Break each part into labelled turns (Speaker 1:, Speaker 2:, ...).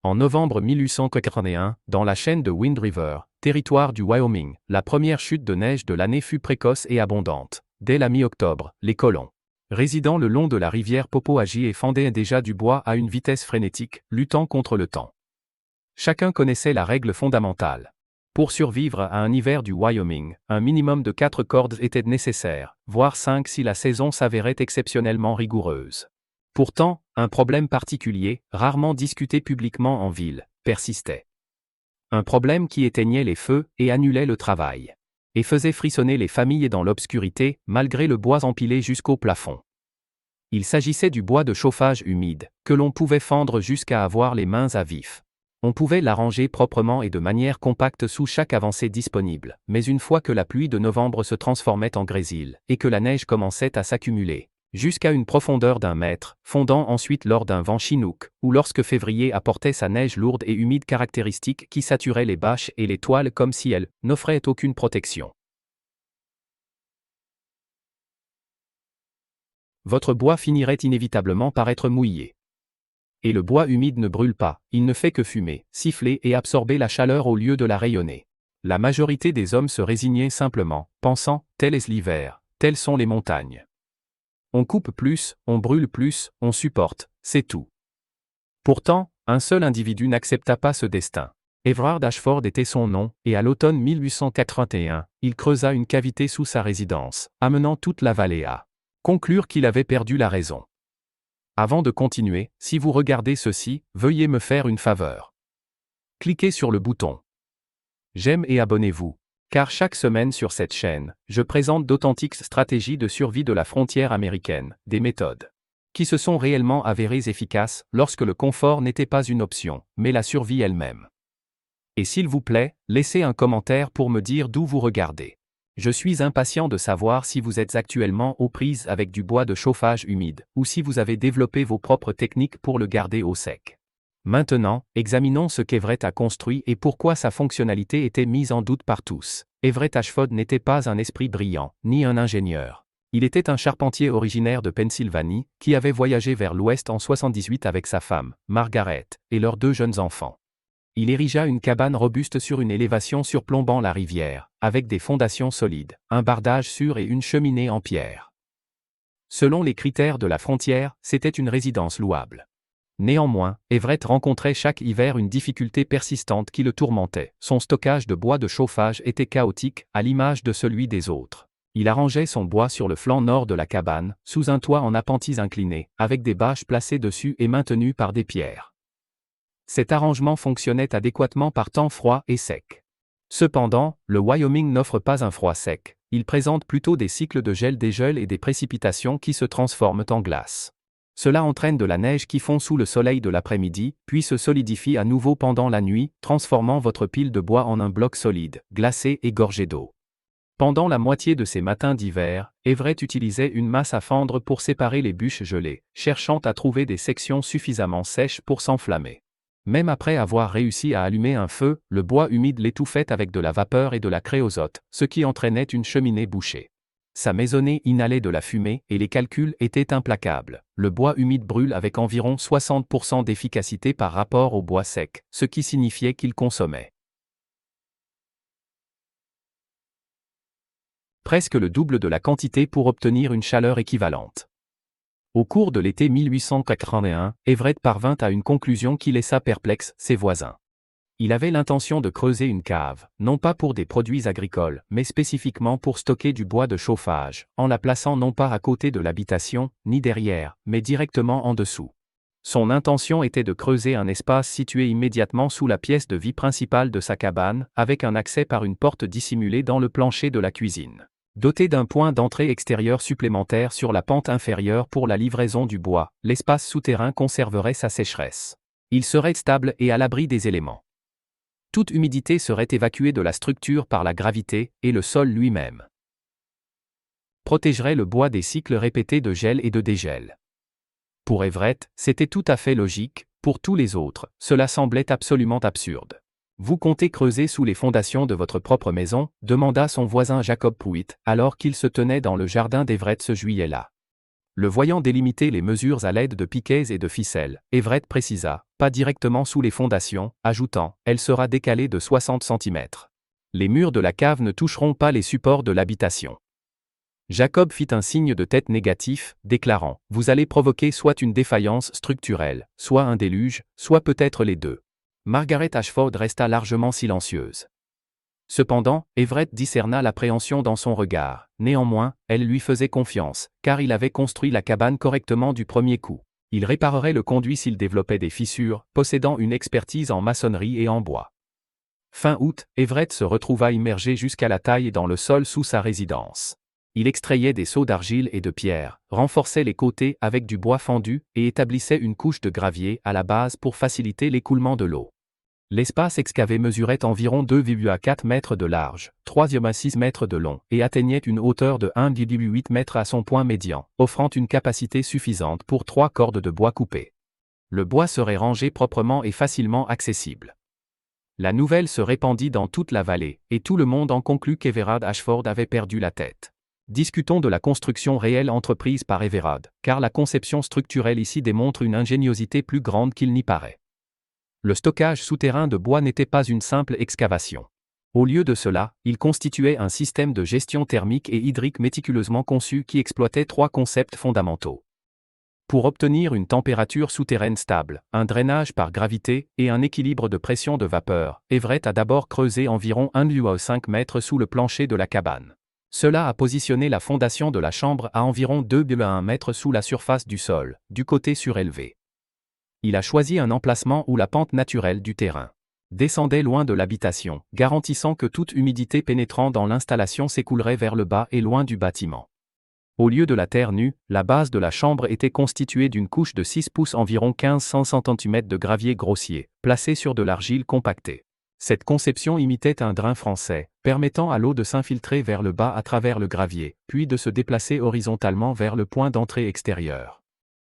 Speaker 1: En novembre 1881, dans la chaîne de Wind River, territoire du Wyoming, la première chute de neige de l'année fut précoce et abondante. Dès la mi-octobre, les colons, résidant le long de la rivière Popoagie, fendaient déjà du bois à une vitesse frénétique, luttant contre le temps. Chacun connaissait la règle fondamentale. Pour survivre à un hiver du Wyoming, un minimum de 4 cordes était nécessaire, voire 5 si la saison s'avérait exceptionnellement rigoureuse. Pourtant, un problème particulier, rarement discuté publiquement en ville, persistait. Un problème qui éteignait les feux et annulait le travail. Et faisait frissonner les familles dans l'obscurité, malgré le bois empilé jusqu'au plafond. Il s'agissait du bois de chauffage humide, que l'on pouvait fendre jusqu'à avoir les mains à vif. On pouvait l'arranger proprement et de manière compacte sous chaque avancée disponible, mais une fois que la pluie de novembre se transformait en grésil, et que la neige commençait à s'accumuler, jusqu'à une profondeur d'1 mètre, fondant ensuite lors d'un vent chinook, ou lorsque février apportait sa neige lourde et humide caractéristique qui saturait les bâches et les toiles comme si elles n'offraient aucune protection. Votre bois finirait inévitablement par être mouillé. Et le bois humide ne brûle pas, il ne fait que fumer, siffler et absorber la chaleur au lieu de la rayonner. La majorité des hommes se résignaient simplement, pensant, tel est l'hiver, telles sont les montagnes. On coupe plus, on brûle plus, on supporte, c'est tout. Pourtant, un seul individu n'accepta pas ce destin. Everard Ashford était son nom, et à l'automne 1881, il creusa une cavité sous sa résidence, amenant toute la vallée à conclure qu'il avait perdu la raison. Avant de continuer, si vous regardez ceci, veuillez me faire une faveur. Cliquez sur le bouton j'aime et abonnez-vous, car chaque semaine sur cette chaîne, je présente d'authentiques stratégies de survie de la frontière américaine, des méthodes qui se sont réellement avérées efficaces lorsque le confort n'était pas une option, mais la survie elle-même. Et s'il vous plaît, laissez un commentaire pour me dire d'où vous regardez. Je suis impatient de savoir si vous êtes actuellement aux prises avec du bois de chauffage humide, ou si vous avez développé vos propres techniques pour le garder au sec. Maintenant, examinons ce qu'Everett a construit et pourquoi sa fonctionnalité était mise en doute par tous. Everett Ashford n'était pas un esprit brillant, ni un ingénieur. Il était un charpentier originaire de Pennsylvanie, qui avait voyagé vers l'ouest en 78 avec sa femme, Margaret, et leurs 2 jeunes enfants. Il érigea une cabane robuste sur une élévation surplombant la rivière, avec des fondations solides, un bardage sûr et une cheminée en pierre. Selon les critères de la frontière, c'était une résidence louable. Néanmoins, Everett rencontrait chaque hiver une difficulté persistante qui le tourmentait. Son stockage de bois de chauffage était chaotique, à l'image de celui des autres. Il arrangeait son bois sur le flanc nord de la cabane, sous un toit en appentis incliné, avec des bâches placées dessus et maintenues par des pierres. Cet arrangement fonctionnait adéquatement par temps froid et sec. Cependant, le Wyoming n'offre pas un froid sec, il présente plutôt des cycles de gel-dégel et des précipitations qui se transforment en glace. Cela entraîne de la neige qui fond sous le soleil de l'après-midi, puis se solidifie à nouveau pendant la nuit, transformant votre pile de bois en un bloc solide, glacé et gorgé d'eau. Pendant la moitié de ces matins d'hiver, Everett utilisait une masse à fendre pour séparer les bûches gelées, cherchant à trouver des sections suffisamment sèches pour s'enflammer. Même après avoir réussi à allumer un feu, le bois humide l'étouffait avec de la vapeur et de la créosote, ce qui entraînait une cheminée bouchée. Sa maisonnée inhalait de la fumée et les calculs étaient implacables. Le bois humide brûle avec environ 60% d'efficacité par rapport au bois sec, ce qui signifiait qu'il consommait presque le double de la quantité pour obtenir une chaleur équivalente. Au cours de l'été 1881, Everett parvint à une conclusion qui laissa perplexes ses voisins. Il avait l'intention de creuser une cave, non pas pour des produits agricoles, mais spécifiquement pour stocker du bois de chauffage, en la plaçant non pas à côté de l'habitation, ni derrière, mais directement en dessous. Son intention était de creuser un espace situé immédiatement sous la pièce de vie principale de sa cabane, avec un accès par une porte dissimulée dans le plancher de la cuisine. Doté d'un point d'entrée extérieur supplémentaire sur la pente inférieure pour la livraison du bois, l'espace souterrain conserverait sa sécheresse. Il serait stable et à l'abri des éléments. Toute humidité serait évacuée de la structure par la gravité, et le sol lui-même protégerait le bois des cycles répétés de gel et de dégel. Pour Everett, c'était tout à fait logique, pour tous les autres, cela semblait absolument absurde. Vous comptez creuser sous les fondations de votre propre maison, demanda son voisin Jacob Pruitt, alors qu'il se tenait dans le jardin d'Everett ce juillet-là. Le voyant délimiter les mesures à l'aide de piquets et de ficelles, Everett précisa, pas directement sous les fondations, ajoutant, elle sera décalée de 60 cm. Les murs de la cave ne toucheront pas les supports de l'habitation. Jacob fit un signe de tête négatif, déclarant, vous allez provoquer soit une défaillance structurelle, soit un déluge, soit peut-être les deux. Margaret Ashford resta largement silencieuse. Cependant, Everett discerna l'appréhension dans son regard. Néanmoins, elle lui faisait confiance, car il avait construit la cabane correctement du premier coup. Il réparerait le conduit s'il développait des fissures, possédant une expertise en maçonnerie et en bois. Fin août, Everett se retrouva immergé jusqu'à la taille dans le sol sous sa résidence. Il extrayait des seaux d'argile et de pierre, renforçait les côtés avec du bois fendu et établissait une couche de gravier à la base pour faciliter l'écoulement de l'eau. L'espace excavé mesurait environ 2,4 mètres de large, 3,6 mètres de long et atteignait une hauteur de 1,8 mètres à son point médian, offrant une capacité suffisante pour 3 cordes de bois coupées. Le bois serait rangé proprement et facilement accessible. La nouvelle se répandit dans toute la vallée, et tout le monde en conclut qu'Everard Ashford avait perdu la tête. Discutons de la construction réelle entreprise par Everard, car la conception structurelle ici démontre une ingéniosité plus grande qu'il n'y paraît. Le stockage souterrain de bois n'était pas une simple excavation. Au lieu de cela, il constituait un système de gestion thermique et hydrique méticuleusement conçu qui exploitait 3 concepts fondamentaux. Pour obtenir une température souterraine stable, un drainage par gravité et un équilibre de pression de vapeur, Everett a d'abord creusé environ 1,5 mètres sous le plancher de la cabane. Cela a positionné la fondation de la chambre à environ 2,1 mètres sous la surface du sol, du côté surélevé. Il a choisi un emplacement où la pente naturelle du terrain descendait loin de l'habitation, garantissant que toute humidité pénétrant dans l'installation s'écoulerait vers le bas et loin du bâtiment. Au lieu de la terre nue, la base de la chambre était constituée d'une couche de 6 pouces environ 1500 cm de gravier grossier, placé sur de l'argile compactée. Cette conception imitait un drain français, permettant à l'eau de s'infiltrer vers le bas à travers le gravier, puis de se déplacer horizontalement vers le point d'entrée extérieur.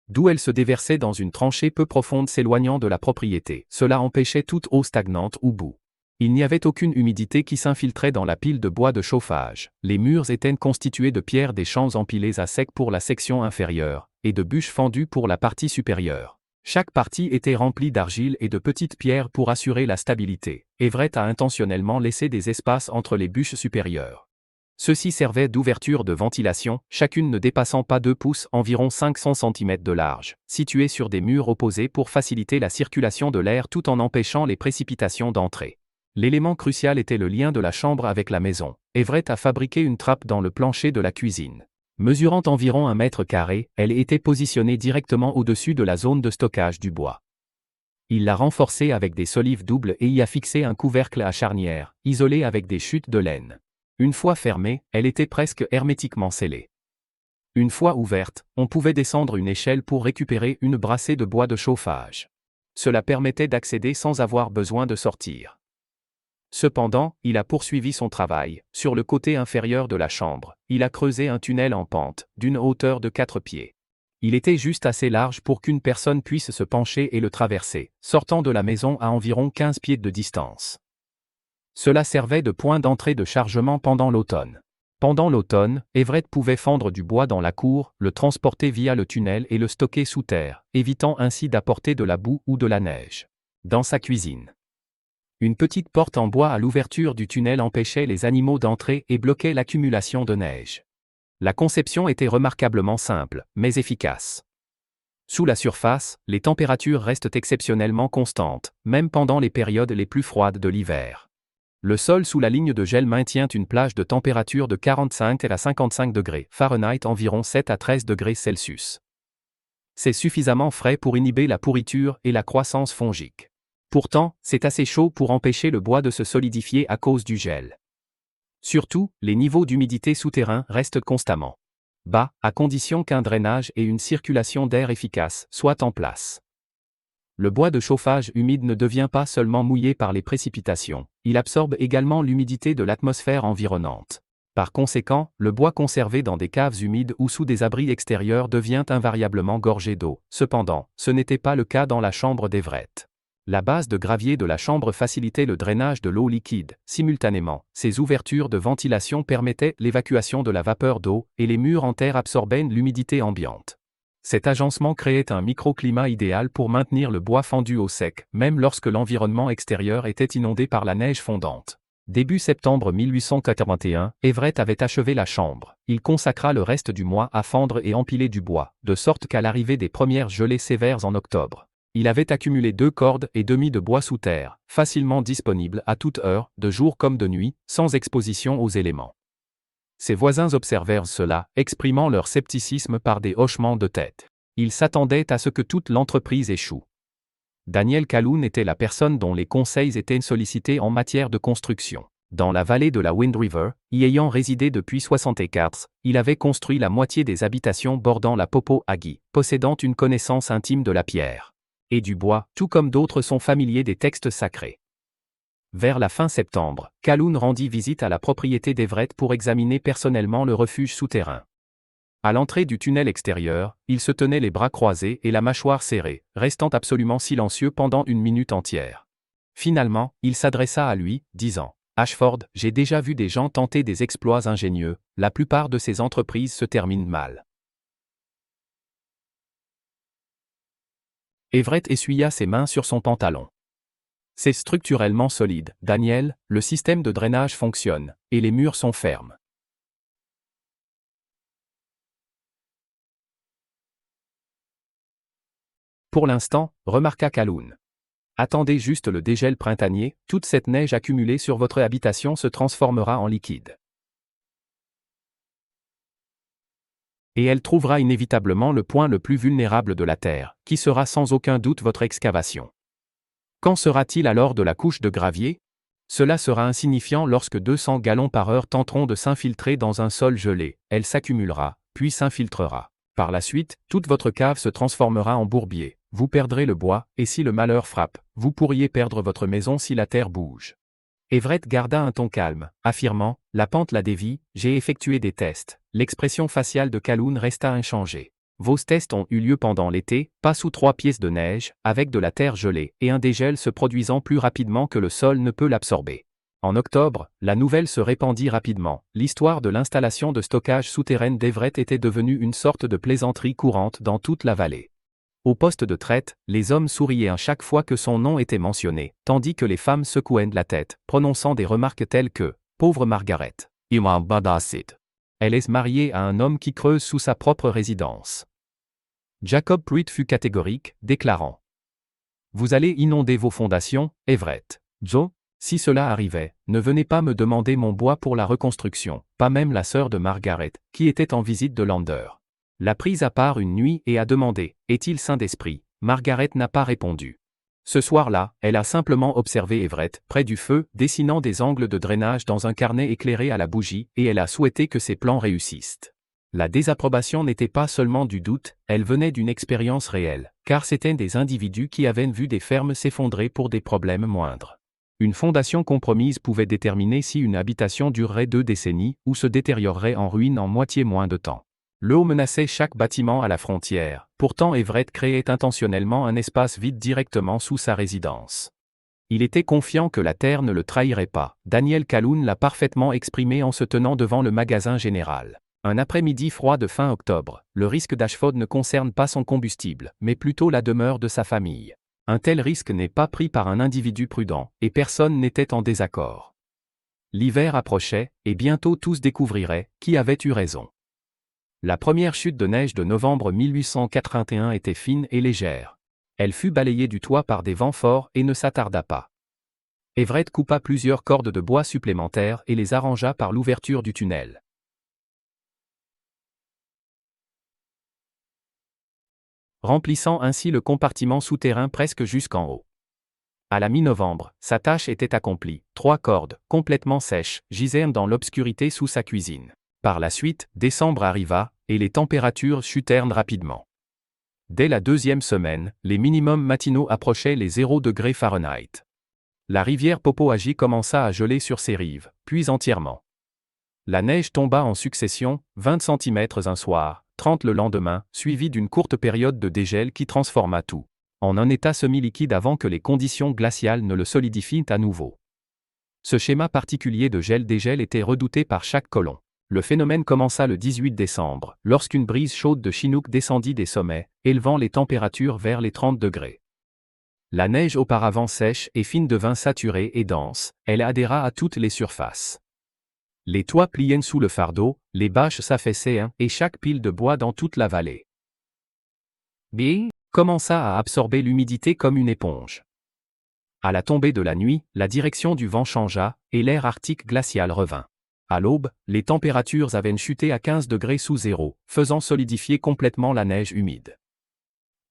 Speaker 1: D'où elle se déversait dans une tranchée peu profonde s'éloignant de la propriété. Cela empêchait toute eau stagnante ou boue. Il n'y avait aucune humidité qui s'infiltrait dans la pile de bois de chauffage. Les murs étaient constitués de pierres des champs empilées à sec pour la section inférieure, et de bûches fendues pour la partie supérieure. Chaque partie était remplie d'argile et de petites pierres pour assurer la stabilité. Everett a intentionnellement laissé des espaces entre les bûches supérieures. Ceux-ci servaient d'ouverture de ventilation, chacune ne dépassant pas 2 pouces, environ 500 cm de large, situées sur des murs opposés pour faciliter la circulation de l'air tout en empêchant les précipitations d'entrée. L'élément crucial était le lien de la chambre avec la maison. Everett a fabriqué une trappe dans le plancher de la cuisine. Mesurant environ 1 mètre carré, elle était positionnée directement au-dessus de la zone de stockage du bois. Il l'a renforcée avec des solives doubles et y a fixé un couvercle à charnière, isolé avec des chutes de laine. Une fois fermée, elle était presque hermétiquement scellée. Une fois ouverte, on pouvait descendre une échelle pour récupérer une brassée de bois de chauffage. Cela permettait d'accéder sans avoir besoin de sortir. Cependant, il a poursuivi son travail. Sur le côté inférieur de la chambre, il a creusé un tunnel en pente, d'une hauteur de 4 pieds. Il était juste assez large pour qu'une personne puisse se pencher et le traverser, sortant de la maison à environ 15 pieds de distance. Cela servait de point d'entrée de chargement pendant l'automne. Pendant l'automne, Everett pouvait fendre du bois dans la cour, le transporter via le tunnel et le stocker sous terre, évitant ainsi d'apporter de la boue ou de la neige. Dans sa cuisine, une petite porte en bois à l'ouverture du tunnel empêchait les animaux d'entrer et bloquait l'accumulation de neige. La conception était remarquablement simple, mais efficace. Sous la surface, les températures restent exceptionnellement constantes, même pendant les périodes les plus froides de l'hiver. Le sol sous la ligne de gel maintient une plage de température de 45 à 55 degrés Fahrenheit, environ 7 à 13 degrés Celsius. C'est suffisamment frais pour inhiber la pourriture et la croissance fongique. Pourtant, c'est assez chaud pour empêcher le bois de se solidifier à cause du gel. Surtout, les niveaux d'humidité souterrain restent constamment bas, à condition qu'un drainage et une circulation d'air efficace soient en place. Le bois de chauffage humide ne devient pas seulement mouillé par les précipitations, il absorbe également l'humidité de l'atmosphère environnante. Par conséquent, le bois conservé dans des caves humides ou sous des abris extérieurs devient invariablement gorgé d'eau. Cependant, ce n'était pas le cas dans la chambre d'Everett. La base de gravier de la chambre facilitait le drainage de l'eau liquide. Simultanément, ces ouvertures de ventilation permettaient l'évacuation de la vapeur d'eau, et les murs en terre absorbaient l'humidité ambiante. Cet agencement créait un microclimat idéal pour maintenir le bois fendu au sec, même lorsque l'environnement extérieur était inondé par la neige fondante. Début septembre 1881, Everett avait achevé la chambre. Il consacra le reste du mois à fendre et empiler du bois, de sorte qu'à l'arrivée des premières gelées sévères en octobre, il avait accumulé 2 cordes et demi de bois sous terre, facilement disponibles à toute heure, de jour comme de nuit, sans exposition aux éléments. Ses voisins observèrent cela, exprimant leur scepticisme par des hochements de tête. Ils s'attendaient à ce que toute l'entreprise échoue. Daniel Calhoun était la personne dont les conseils étaient sollicités en matière de construction. Dans la vallée de la Wind River, y ayant résidé depuis 64, il avait construit la moitié des habitations bordant la Popo-Agie, possédant une connaissance intime de la pierre et du bois, tout comme d'autres sont familiers des textes sacrés. Vers la fin septembre, Calhoun rendit visite à la propriété d'Everett pour examiner personnellement le refuge souterrain. À l'entrée du tunnel extérieur, il se tenait les bras croisés et la mâchoire serrée, restant absolument silencieux pendant une minute entière. Finalement, il s'adressa à lui, disant « Ashford, j'ai déjà vu des gens tenter des exploits ingénieux, la plupart de ces entreprises se terminent mal. » Everett essuya ses mains sur son pantalon. « C'est structurellement solide, Daniel, le système de drainage fonctionne, et les murs sont fermes. » Pour l'instant, remarqua Calhoun. Attendez juste le dégel printanier, toute cette neige accumulée sur votre habitation se transformera en liquide. Et elle trouvera inévitablement le point le plus vulnérable de la Terre, qui sera sans aucun doute votre excavation. Qu'en sera-t-il alors de la couche de gravier? Cela sera insignifiant lorsque 200 gallons par heure tenteront de s'infiltrer dans un sol gelé, elle s'accumulera, puis s'infiltrera. Par la suite, toute votre cave se transformera en bourbier, vous perdrez le bois, et si le malheur frappe, vous pourriez perdre votre maison si la terre bouge. Everett garda un ton calme, affirmant « La pente la dévie, j'ai effectué des tests ». L'expression faciale de Calhoun resta inchangée. Vos tests ont eu lieu pendant l'été, pas sous 3 pièces de neige, avec de la terre gelée, et un dégel se produisant plus rapidement que le sol ne peut l'absorber. En octobre, la nouvelle se répandit rapidement. L'histoire de l'installation de stockage souterraine d'Everett était devenue une sorte de plaisanterie courante dans toute la vallée. Au poste de traite, les hommes souriaient à chaque fois que son nom était mentionné, tandis que les femmes secouaient la tête, prononçant des remarques telles que « Pauvre Margaret, elle est mariée à un homme qui creuse sous sa propre résidence. » Jacob Pruitt fut catégorique, déclarant « Vous allez inonder vos fondations, Everett. Joe, si cela arrivait, ne venez pas me demander mon bois pour la reconstruction, pas même la sœur de Margaret, qui était en visite de Lander. L'a prise à part une nuit et a demandé « Est-il saint d'esprit ?» Margaret n'a pas répondu. Ce soir-là, elle a simplement observé Everett, près du feu, dessinant des angles de drainage dans un carnet éclairé à la bougie, et elle a souhaité que ses plans réussissent. La désapprobation n'était pas seulement du doute, elle venait d'une expérience réelle, car c'étaient des individus qui avaient vu des fermes s'effondrer pour des problèmes moindres. Une fondation compromise pouvait déterminer si une habitation durerait 2 décennies ou se détériorerait en ruine en moitié moins de temps. L'eau menaçait chaque bâtiment à la frontière, pourtant Everett créait intentionnellement un espace vide directement sous sa résidence. Il était confiant que la terre ne le trahirait pas. Daniel Calhoun l'a parfaitement exprimé en se tenant devant le magasin général. Un après-midi froid de fin octobre, le risque d'Ashford ne concerne pas son combustible, mais plutôt la demeure de sa famille. Un tel risque n'est pas pris par un individu prudent, et personne n'était en désaccord. L'hiver approchait, et bientôt tous découvriraient qui avait eu raison. La première chute de neige de novembre 1881 était fine et légère. Elle fut balayée du toit par des vents forts et ne s'attarda pas. Everett coupa plusieurs cordes de bois supplémentaires et les arrangea par l'ouverture du tunnel. Remplissant ainsi le compartiment souterrain presque jusqu'en haut. À la mi-novembre, sa tâche était accomplie. 3 cordes, complètement sèches, gisèrent dans l'obscurité sous sa cuisine. Par la suite, décembre arriva, et les températures chutèrent rapidement. Dès la 2e semaine, les minimums matinaux approchaient les 0 degrés Fahrenheit. La rivière Popo-Agie commença à geler sur ses rives, puis entièrement. La neige tomba en succession, 20 cm un soir, 30 le lendemain, suivi d'une courte période de dégel qui transforma tout en un état semi-liquide avant que les conditions glaciales ne le solidifient à nouveau. Ce schéma particulier de gel-dégel était redouté par chaque colon. Le phénomène commença le 18 décembre, lorsqu'une brise chaude de Chinook descendit des sommets, élevant les températures vers les 30 degrés. La neige auparavant sèche et fine devint saturée et dense, elle adhéra à toutes les surfaces. Les toits pliaient sous le fardeau, les bâches s'affaissaient et chaque pile de bois dans toute la vallée commença à absorber l'humidité comme une éponge. À la tombée de la nuit, la direction du vent changea, et l'air arctique glacial revint. À l'aube, les températures avaient chuté à 15 degrés sous zéro, faisant solidifier complètement la neige humide.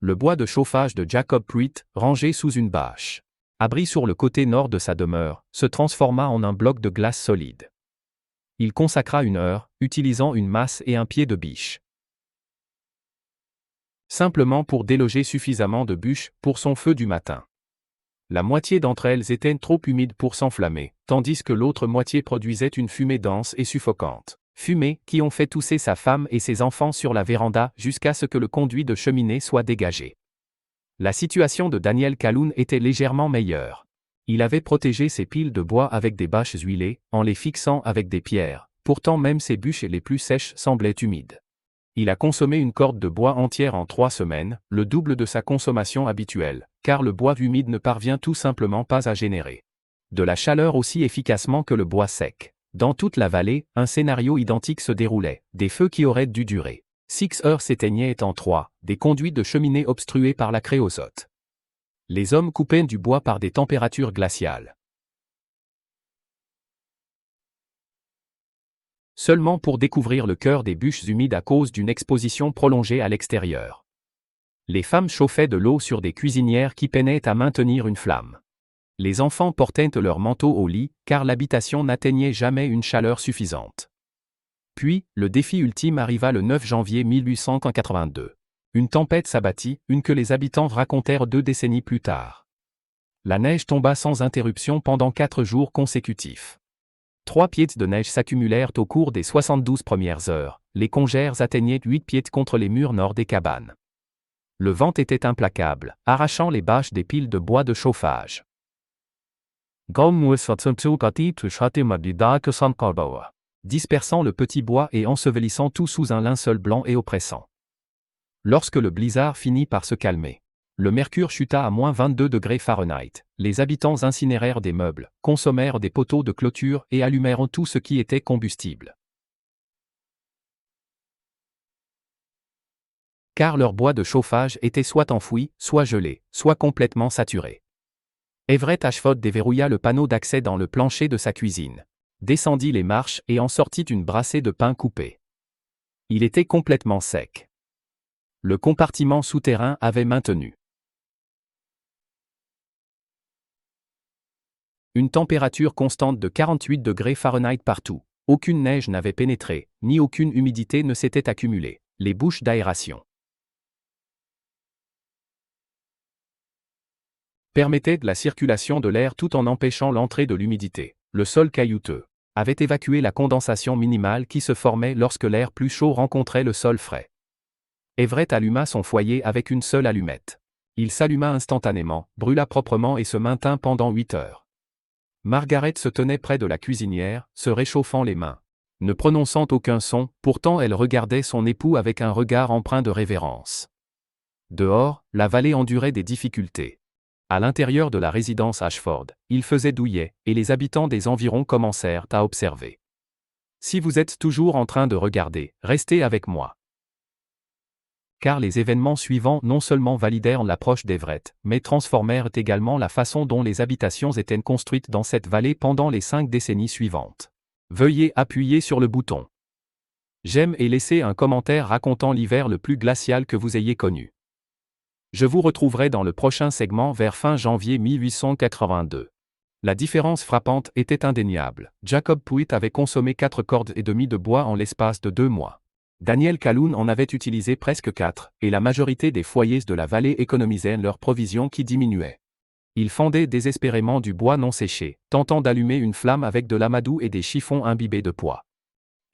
Speaker 1: Le bois de chauffage de Jacob Pruitt, rangé sous une bâche, abri sur le côté nord de sa demeure, se transforma en un bloc de glace solide. Il consacra 1 heure, utilisant une masse et un pied de biche. Simplement pour déloger suffisamment de bûches pour son feu du matin. La moitié d'entre elles étaient trop humides pour s'enflammer, tandis que l'autre moitié produisait une fumée dense et suffocante. Fumée qui ont fait tousser sa femme et ses enfants sur la véranda jusqu'à ce que le conduit de cheminée soit dégagé. La situation de Daniel Calhoun était légèrement meilleure. Il avait protégé ses piles de bois avec des bâches huilées, en les fixant avec des pierres, pourtant même ses bûches les plus sèches semblaient humides. Il a consommé une corde de bois entière en 3 semaines, le double de sa consommation habituelle, car le bois humide ne parvient tout simplement pas à générer de la chaleur aussi efficacement que le bois sec. Dans toute la vallée, un scénario identique se déroulait, des feux qui auraient dû durer 6 heures s'éteignaient en 3, des conduits de cheminée obstruées par la créosote. Les hommes coupaient du bois par des températures glaciales. Seulement pour découvrir le cœur des bûches humides à cause d'une exposition prolongée à l'extérieur. Les femmes chauffaient de l'eau sur des cuisinières qui peinaient à maintenir une flamme. Les enfants portaient leur manteau au lit, car l'habitation n'atteignait jamais une chaleur suffisante. Puis, le défi ultime arriva le 9 janvier 1882. Une tempête s'abattit, une que les habitants racontèrent 2 décennies plus tard. La neige tomba sans interruption pendant 4 jours consécutifs. 3 pieds de neige s'accumulèrent au cours des 72 premières heures, les congères atteignaient 8 pieds contre les murs nord des cabanes. Le vent était implacable, arrachant les bâches des piles de bois de chauffage. Dispersant le petit bois et ensevelissant tout sous un linceul blanc et oppressant. Lorsque le blizzard finit par se calmer, le mercure chuta à moins 22 degrés Fahrenheit, les habitants incinérèrent des meubles, consommèrent des poteaux de clôture et allumèrent tout ce qui était combustible. Car leur bois de chauffage était soit enfoui, soit gelé, soit complètement saturé. Everett Ashford déverrouilla le panneau d'accès dans le plancher de sa cuisine, descendit les marches et en sortit une brassée de pain coupé. Il était complètement sec. Le compartiment souterrain avait maintenu une température constante de 48 degrés Fahrenheit partout. Aucune neige n'avait pénétré, ni aucune humidité ne s'était accumulée. Les bouches d'aération permettaient de la circulation de l'air tout en empêchant l'entrée de l'humidité. Le sol caillouteux avait évacué la condensation minimale qui se formait lorsque l'air plus chaud rencontrait le sol frais. Everett alluma son foyer avec une seule allumette. Il s'alluma instantanément, brûla proprement et se maintint pendant 8 heures. Margaret se tenait près de la cuisinière, se réchauffant les mains. Ne prononçant aucun son, pourtant elle regardait son époux avec un regard empreint de révérence. Dehors, la vallée endurait des difficultés. À l'intérieur de la résidence Ashford, il faisait douillet, et les habitants des environs commencèrent à observer. Si vous êtes toujours en train de regarder, restez avec moi. Car les événements suivants non seulement validèrent l'approche d'Everett, mais transformèrent également la façon dont les habitations étaient construites dans cette vallée pendant les 5 décennies suivantes. Veuillez appuyer sur le bouton j'aime et laisser un commentaire racontant l'hiver le plus glacial que vous ayez connu. Je vous retrouverai dans le prochain segment vers fin janvier 1882. La différence frappante était indéniable. Jacob Pruitt avait consommé 4 cordes et demie de bois en l'espace de 2 mois. Daniel Calhoun en avait utilisé presque 4, et la majorité des foyers de la vallée économisaient leurs provisions qui diminuaient. Ils fendaient désespérément du bois non séché, tentant d'allumer une flamme avec de l'amadou et des chiffons imbibés de pois.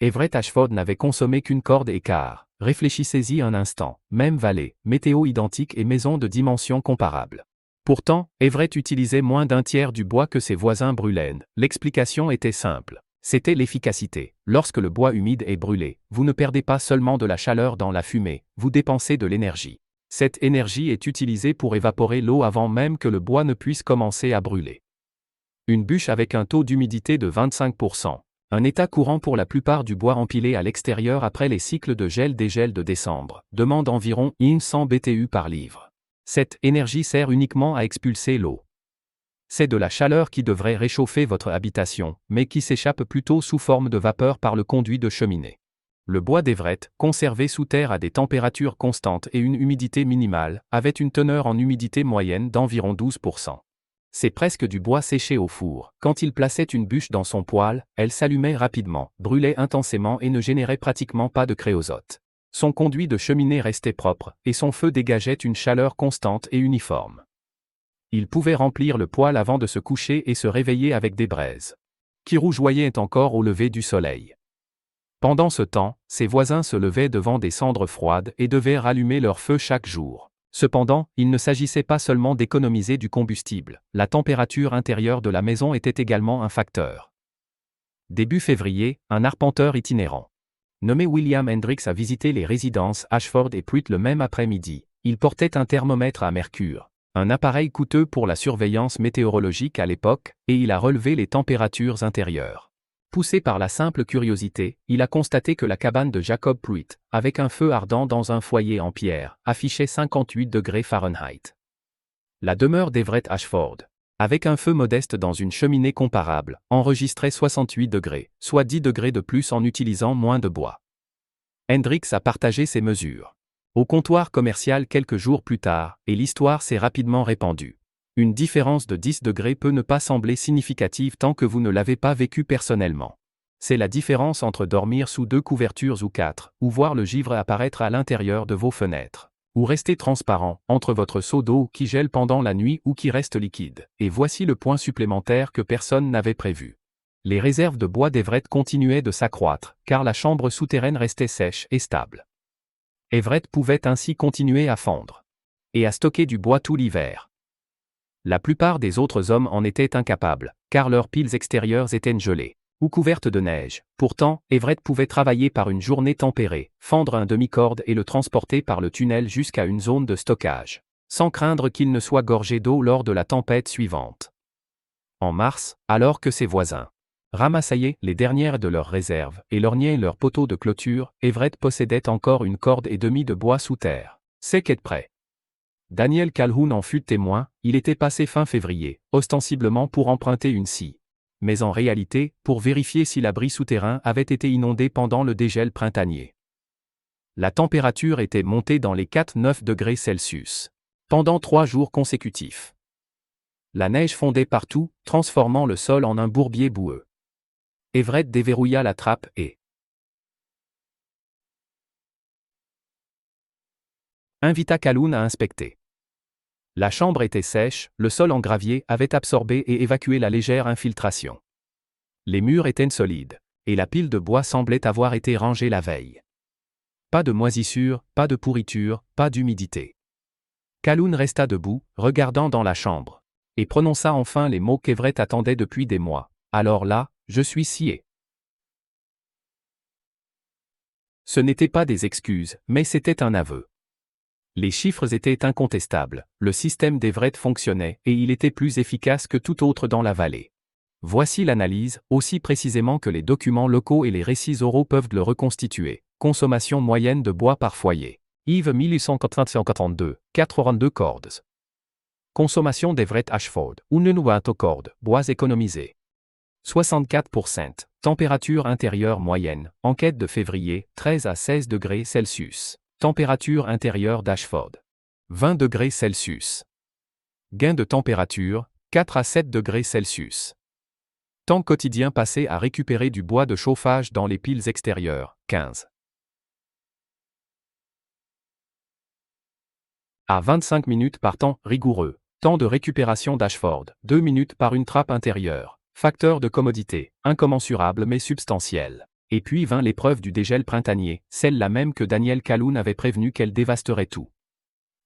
Speaker 1: Everett Ashford n'avait consommé qu'une corde et quart. Réfléchissez-y un instant, même vallée, météo identique et maison de dimensions comparables. Pourtant, Everett utilisait moins d'un tiers du bois que ses voisins brûlaient. L'explication était simple. C'était l'efficacité. Lorsque le bois humide est brûlé, vous ne perdez pas seulement de la chaleur dans la fumée, vous dépensez de l'énergie. Cette énergie est utilisée pour évaporer l'eau avant même que le bois ne puisse commencer à brûler. Une bûche avec un taux d'humidité de 25%. Un état courant pour la plupart du bois empilé à l'extérieur après les cycles de gel-dégel de décembre, demande environ 100 BTU par livre. Cette énergie sert uniquement à expulser l'eau. C'est de la chaleur qui devrait réchauffer votre habitation, mais qui s'échappe plutôt sous forme de vapeur par le conduit de cheminée. Le bois d'Everett, conservé sous terre à des températures constantes et une humidité minimale, avait une teneur en humidité moyenne d'environ 12%. C'est presque du bois séché au four. Quand il plaçait une bûche dans son poêle, elle s'allumait rapidement, brûlait intensément et ne générait pratiquement pas de créosote. Son conduit de cheminée restait propre, et son feu dégageait une chaleur constante et uniforme. Il pouvait remplir le poêle avant de se coucher et se réveiller avec des braises qui rougeoyaient encore au lever du soleil. Pendant ce temps, ses voisins se levaient devant des cendres froides et devaient rallumer leur feu chaque jour. Cependant, il ne s'agissait pas seulement d'économiser du combustible, la température intérieure de la maison était également un facteur. Début février, un arpenteur itinérant nommé William Hendricks a visité les résidences Ashford et Pruitt le même après-midi. Il portait un thermomètre à mercure, un appareil coûteux pour la surveillance météorologique à l'époque, et il a relevé les températures intérieures. Poussé par la simple curiosité, il a constaté que la cabane de Jacob Pruitt, avec un feu ardent dans un foyer en pierre, affichait 58 degrés Fahrenheit. La demeure d'Everett Ashford, avec un feu modeste dans une cheminée comparable, enregistrait 68 degrés, soit 10 degrés de plus en utilisant moins de bois. Hendricks a partagé ces mesures au comptoir commercial quelques jours plus tard, et l'histoire s'est rapidement répandue. Une différence de 10 degrés peut ne pas sembler significative tant que vous ne l'avez pas vécu personnellement. C'est la différence entre dormir sous 2 couvertures ou 4, ou voir le givre apparaître à l'intérieur de vos fenêtres, ou rester transparent, entre votre seau d'eau qui gèle pendant la nuit ou qui reste liquide. Et voici le point supplémentaire que personne n'avait prévu. Les réserves de bois d'Everett continuaient de s'accroître, car la chambre souterraine restait sèche et stable. Everett pouvait ainsi continuer à fondre et à stocker du bois tout l'hiver. La plupart des autres hommes en étaient incapables, car leurs piles extérieures étaient gelées ou couvertes de neige. Pourtant, Everett pouvait travailler par une journée tempérée, fendre un demi-corde et le transporter par le tunnel jusqu'à une zone de stockage, sans craindre qu'il ne soit gorgé d'eau lors de la tempête suivante. En mars, alors que ses voisins ramassaient les dernières de leurs réserves et lorgnaient leurs poteaux de clôture, Everett possédait encore une corde et demie de bois sous terre, sec et prêt. Daniel Calhoun en fut témoin, il était passé fin février, ostensiblement pour emprunter une scie. Mais en réalité, pour vérifier si l'abri souterrain avait été inondé pendant le dégel printanier. La température était montée dans les 4-9 degrés Celsius. Pendant 3 jours consécutifs. La neige fondait partout, transformant le sol en un bourbier boueux. Everett déverrouilla la trappe et invita Calhoun à inspecter. La chambre était sèche, le sol en gravier avait absorbé et évacué la légère infiltration. Les murs étaient solides, et la pile de bois semblait avoir été rangée la veille. Pas de moisissure, pas de pourriture, pas d'humidité. Calhoun resta debout, regardant dans la chambre, et prononça enfin les mots qu'Everett attendait depuis des mois. Alors là, je suis scié. Ce n'étaient pas des excuses, mais c'était un aveu. Les chiffres étaient incontestables, le système d'Everett fonctionnait et il était plus efficace que tout autre dans la vallée. Voici l'analyse, aussi précisément que les documents locaux et les récits oraux peuvent le reconstituer. Consommation moyenne de bois par foyer. Yves 1882, 82 cordes. Consommation d'Everett Ashford, 120 cordes, bois économisés. 64%. Température intérieure moyenne, enquête de février, 13 à 16 degrés Celsius. Température intérieure d'Ashford. 20 degrés Celsius. Gain de température, 4 à 7 degrés Celsius. Temps quotidien passé à récupérer du bois de chauffage dans les piles extérieures, 15 à 25 minutes par temps rigoureux. Temps de récupération d'Ashford, 2 minutes par une trappe intérieure. Facteur de commodité, incommensurable mais substantiel. Et puis vint l'épreuve du dégel printanier, celle-là même que Daniel Calhoun avait prévenu qu'elle dévasterait tout.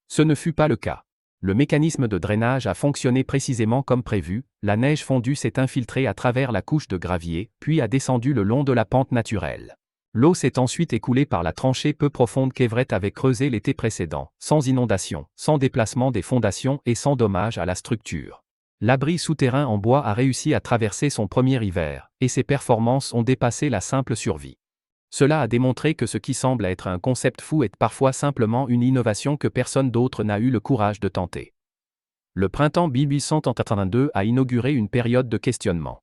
Speaker 1: Ce ne fut pas le cas. Le mécanisme de drainage a fonctionné précisément comme prévu, la neige fondue s'est infiltrée à travers la couche de gravier, puis a descendu le long de la pente naturelle. L'eau s'est ensuite écoulée par la tranchée peu profonde qu'Everett avait creusée l'été précédent, sans inondation, sans déplacement des fondations et sans dommage à la structure. L'abri souterrain en bois a réussi à traverser son premier hiver, et ses performances ont dépassé la simple survie. Cela a démontré que ce qui semble être un concept fou est parfois simplement une innovation que personne d'autre n'a eu le courage de tenter. Le printemps 1882 a inauguré une période de questionnement.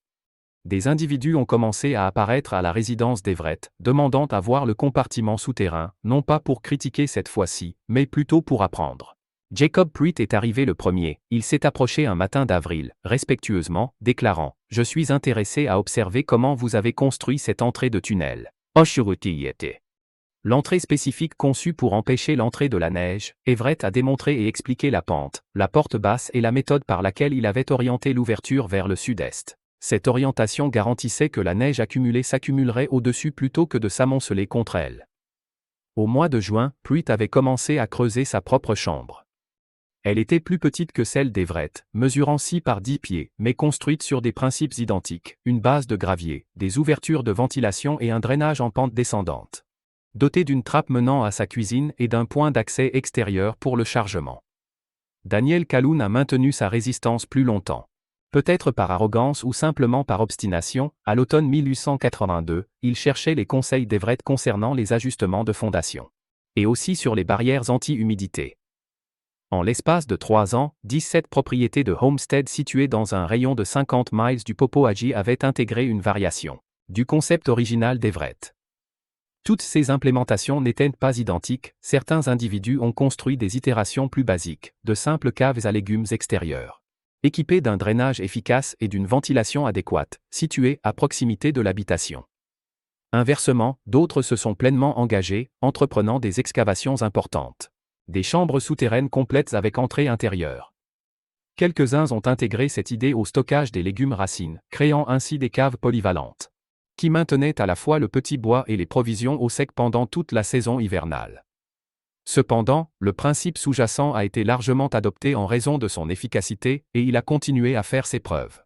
Speaker 1: Des individus ont commencé à apparaître à la résidence d'Everett, demandant à voir le compartiment souterrain, non pas pour critiquer cette fois-ci, mais plutôt pour apprendre. Jacob Pruitt est arrivé le premier, il s'est approché un matin d'avril, respectueusement, déclarant « Je suis intéressé à observer comment vous avez construit cette entrée de tunnel. » L'entrée spécifique conçue pour empêcher l'entrée de la neige, Everett a démontré et expliqué la pente, la porte basse et la méthode par laquelle il avait orienté l'ouverture vers le sud-est. Cette orientation garantissait que la neige accumulée s'accumulerait au-dessus plutôt que de s'amonceler contre elle. Au mois de juin, Pruitt avait commencé à creuser sa propre chambre. Elle était plus petite que celle d'Everett, mesurant 6 par 10 pieds, mais construite sur des principes identiques, une base de gravier, des ouvertures de ventilation et un drainage en pente descendante. Dotée d'une trappe menant à sa cuisine et d'un point d'accès extérieur pour le chargement. Daniel Calhoun a maintenu sa résistance plus longtemps. Peut-être par arrogance ou simplement par obstination, à l'automne 1882, il cherchait les conseils d'Everett concernant les ajustements de fondation. Et aussi sur les barrières anti-humidité. En l'espace de 3 ans, 17 propriétés de homestead situées dans un rayon de 50 miles du Popoagie avaient intégré une variation du concept original d'Everett. Toutes ces implémentations n'étaient pas identiques, certains individus ont construit des itérations plus basiques, de simples caves à légumes extérieurs, équipées d'un drainage efficace et d'une ventilation adéquate, situées à proximité de l'habitation. Inversement, d'autres se sont pleinement engagés, entreprenant des excavations importantes. Des chambres souterraines complètes avec entrée intérieure. Quelques-uns ont intégré cette idée au stockage des légumes racines, créant ainsi des caves polyvalentes, qui maintenaient à la fois le petit bois et les provisions au sec pendant toute la saison hivernale. Cependant, le principe sous-jacent a été largement adopté en raison de son efficacité, et il a continué à faire ses preuves.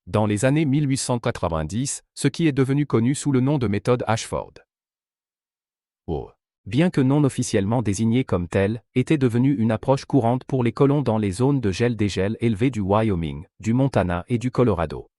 Speaker 1: Dans les années 1890, ce qui est devenu connu sous le nom de méthode Ashford. Bien que non officiellement désignée comme telle, était devenue une approche courante pour les colons dans les zones de gel-dégel élevées du Wyoming, du Montana et du Colorado.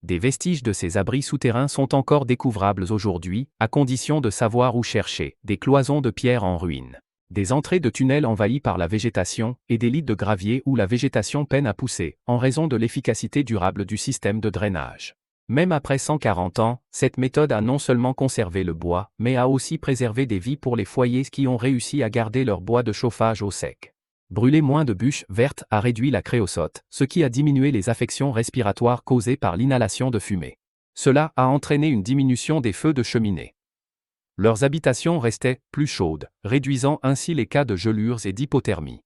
Speaker 1: Des vestiges de ces abris souterrains sont encore découvrables aujourd'hui, à condition de savoir où chercher, des cloisons de pierre en ruine, des entrées de tunnels envahies par la végétation, et des lits de gravier où la végétation peine à pousser, en raison de l'efficacité durable du système de drainage. Même après 140 ans, cette méthode a non seulement conservé le bois, mais a aussi préservé des vies pour les foyers qui ont réussi à garder leur bois de chauffage au sec. Brûler moins de bûches vertes a réduit la créosote, ce qui a diminué les affections respiratoires causées par l'inhalation de fumée. Cela a entraîné une diminution des feux de cheminée. Leurs habitations restaient plus chaudes, réduisant ainsi les cas de gelures et d'hypothermie.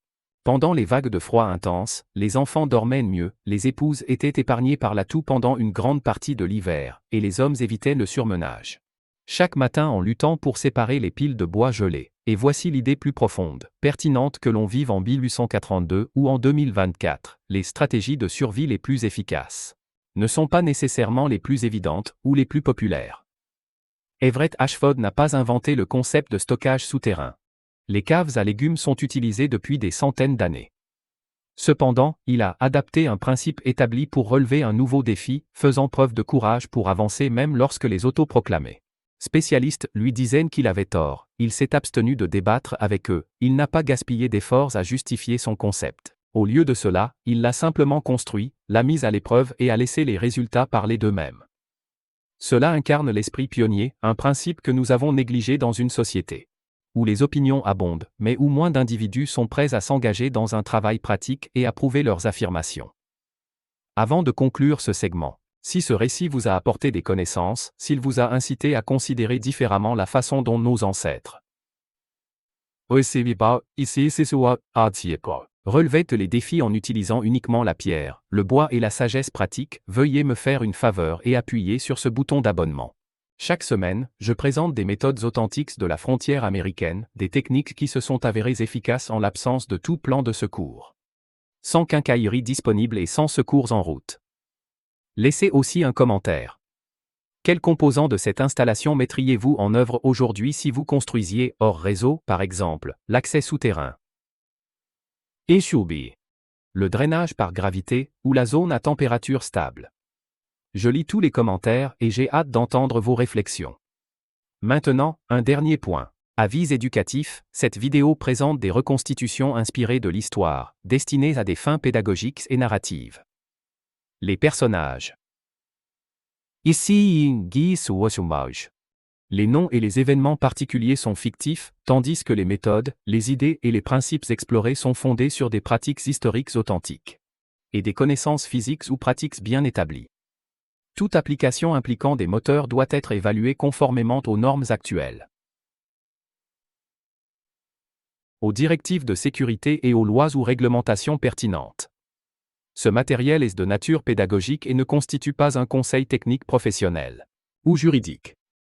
Speaker 1: Pendant les vagues de froid intenses, les enfants dormaient mieux, les épouses étaient épargnées par la toux pendant une grande partie de l'hiver, et les hommes évitaient le surmenage. Chaque matin en luttant pour séparer les piles de bois gelées, et voici l'idée plus profonde, pertinente que l'on vive en 1882 ou en 2024, les stratégies de survie les plus efficaces ne sont pas nécessairement les plus évidentes ou les plus populaires. Everett Ashford n'a pas inventé le concept de stockage souterrain. Les caves à légumes sont utilisées depuis des centaines d'années. Cependant, il a adapté un principe établi pour relever un nouveau défi, faisant preuve de courage pour avancer même lorsque les autoproclamés spécialistes lui disaient qu'il avait tort, il s'est abstenu de débattre avec eux, il n'a pas gaspillé d'efforts à justifier son concept. Au lieu de cela, il l'a simplement construit, l'a mis à l'épreuve et a laissé les résultats parler d'eux-mêmes. Cela incarne l'esprit pionnier, un principe que nous avons négligé dans une société où les opinions abondent, mais où moins d'individus sont prêts à s'engager dans un travail pratique et à prouver leurs affirmations. Avant de conclure ce segment, si ce récit vous a apporté des connaissances, s'il vous a incité à considérer différemment la façon dont nos ancêtres relevaient les défis en utilisant uniquement la pierre, le bois et la sagesse pratique, veuillez me faire une faveur et appuyer sur ce bouton d'abonnement. Chaque semaine, je présente des méthodes authentiques de la frontière américaine, des techniques qui se sont avérées efficaces en l'absence de tout plan de secours. sans quincaillerie disponible et sans secours en route. Laissez aussi un commentaire. Quels composants de cette installation mettriez-vous en œuvre aujourd'hui si vous construisiez, hors réseau, par exemple, l'accès souterrain? Eshubi. Le drainage par gravité, ou la zone à température stable. Je lis tous les commentaires et j'ai hâte d'entendre vos réflexions. Maintenant, un dernier point. Avis éducatif, cette vidéo présente des reconstitutions inspirées de l'histoire, destinées à des fins pédagogiques et narratives. Les personnages. Ici Guy Suosumaj. Les noms et les événements particuliers sont fictifs, tandis que les méthodes, les idées et les principes explorés sont fondés sur des pratiques historiques authentiques. Et des connaissances physiques ou pratiques bien établies. Toute application impliquant des moteurs doit être évaluée conformément aux normes actuelles, aux directives de sécurité et aux lois ou réglementations pertinentes. Ce matériel est de nature pédagogique et ne constitue pas un conseil technique professionnel ou juridique.